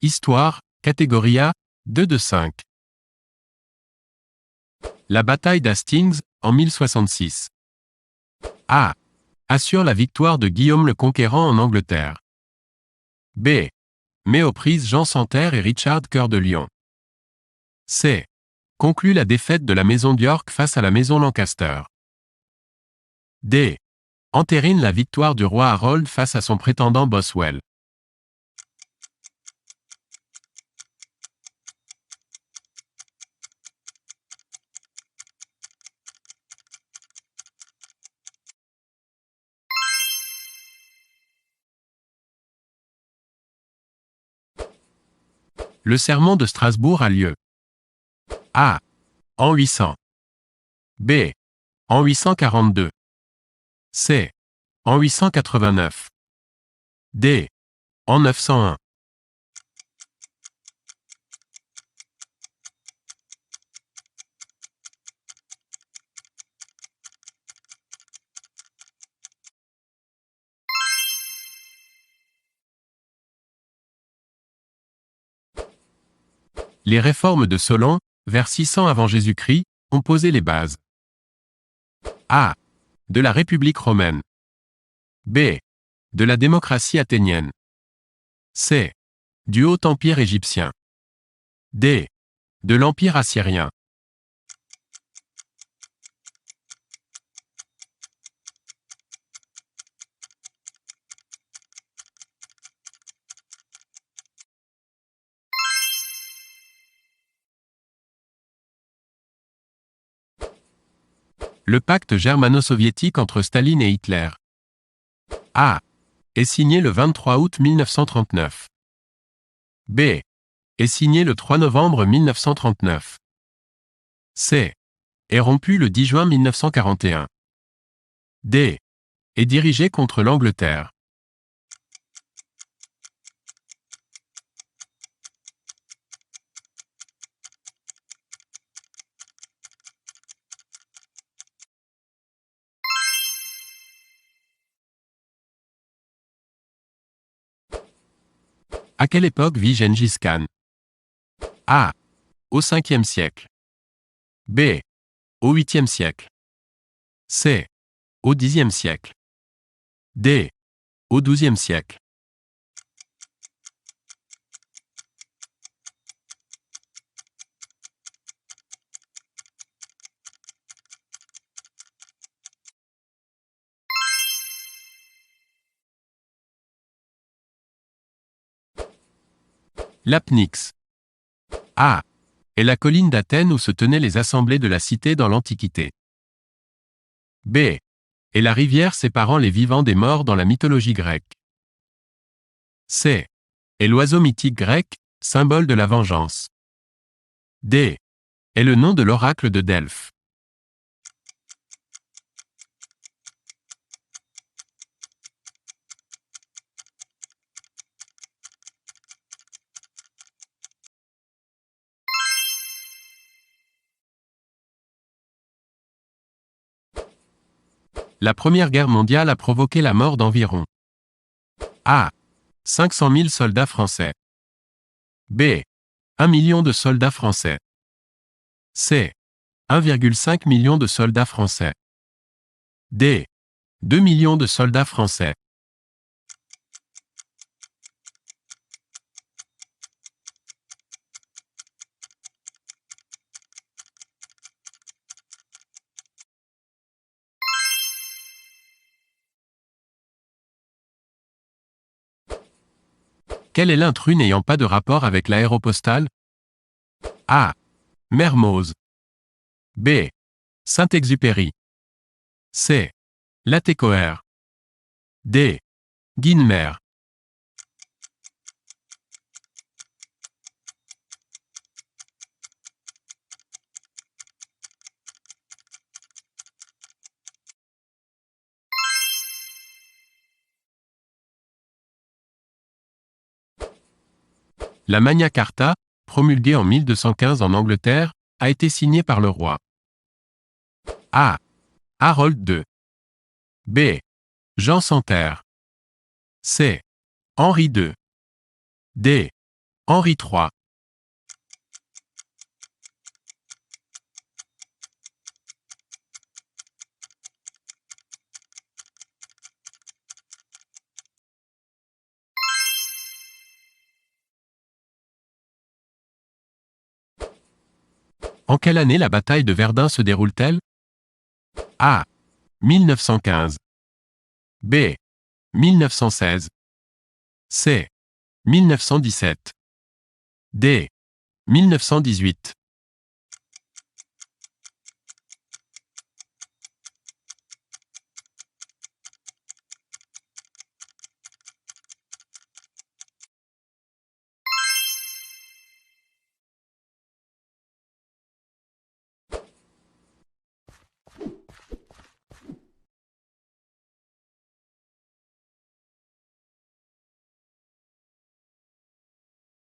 Histoire, catégorie A, 2 de 5. La bataille d'Hastings, en 1066. A. Assure la victoire de Guillaume le Conquérant en Angleterre. B. Met aux prises Jean Santerre et Richard Cœur de Lion. C. Conclut la défaite de la maison d'York face à la maison Lancaster. D. Entérine la victoire du roi Harold face à son prétendant Boswell. Le sermon de Strasbourg a lieu. A. En 800. B. En 842. C. En 889. D. En 901. Les réformes de Solon, vers 600 avant Jésus-Christ, ont posé les bases. A. De la République romaine. B. De la démocratie athénienne. C. Du Haut Empire égyptien. D. De l'Empire assyrien. Le pacte germano-soviétique entre Staline et Hitler. A. Est signé le 23 août 1939. B. Est signé le 3 novembre 1939. C. Est rompu le 10 juin 1941. D. Est dirigé contre l'Angleterre. À quelle époque vit Gengis Khan? A. Au 5e siècle. B. Au 8e siècle. C. Au 10e siècle. D. Au 12e siècle. L'Apnyx. A. Est la colline d'Athènes où se tenaient les assemblées de la cité dans l'Antiquité. B. Est la rivière séparant les vivants des morts dans la mythologie grecque. C. Est l'oiseau mythique grec, symbole de la vengeance. D. Est le nom de l'oracle de Delphes. La Première Guerre mondiale a provoqué la mort d'environ A. 500 000 soldats français. B. 1 million de soldats français. C. 1,5 million de soldats français. D. 2 millions de soldats français. Quel est l'intrus n'ayant pas de rapport avec l'aéropostale? A. Mermoz. B. Saint-Exupéry. C. Latécoère. D. Guinemer. La Magna Carta, promulguée en 1215 en Angleterre, a été signée par le roi A. Harold II. B. Jean Santerre. C. Henri II. D. Henri III. En quelle année la bataille de Verdun se déroule-t-elle? A. 1915. B. 1916. C. 1917. D. 1918.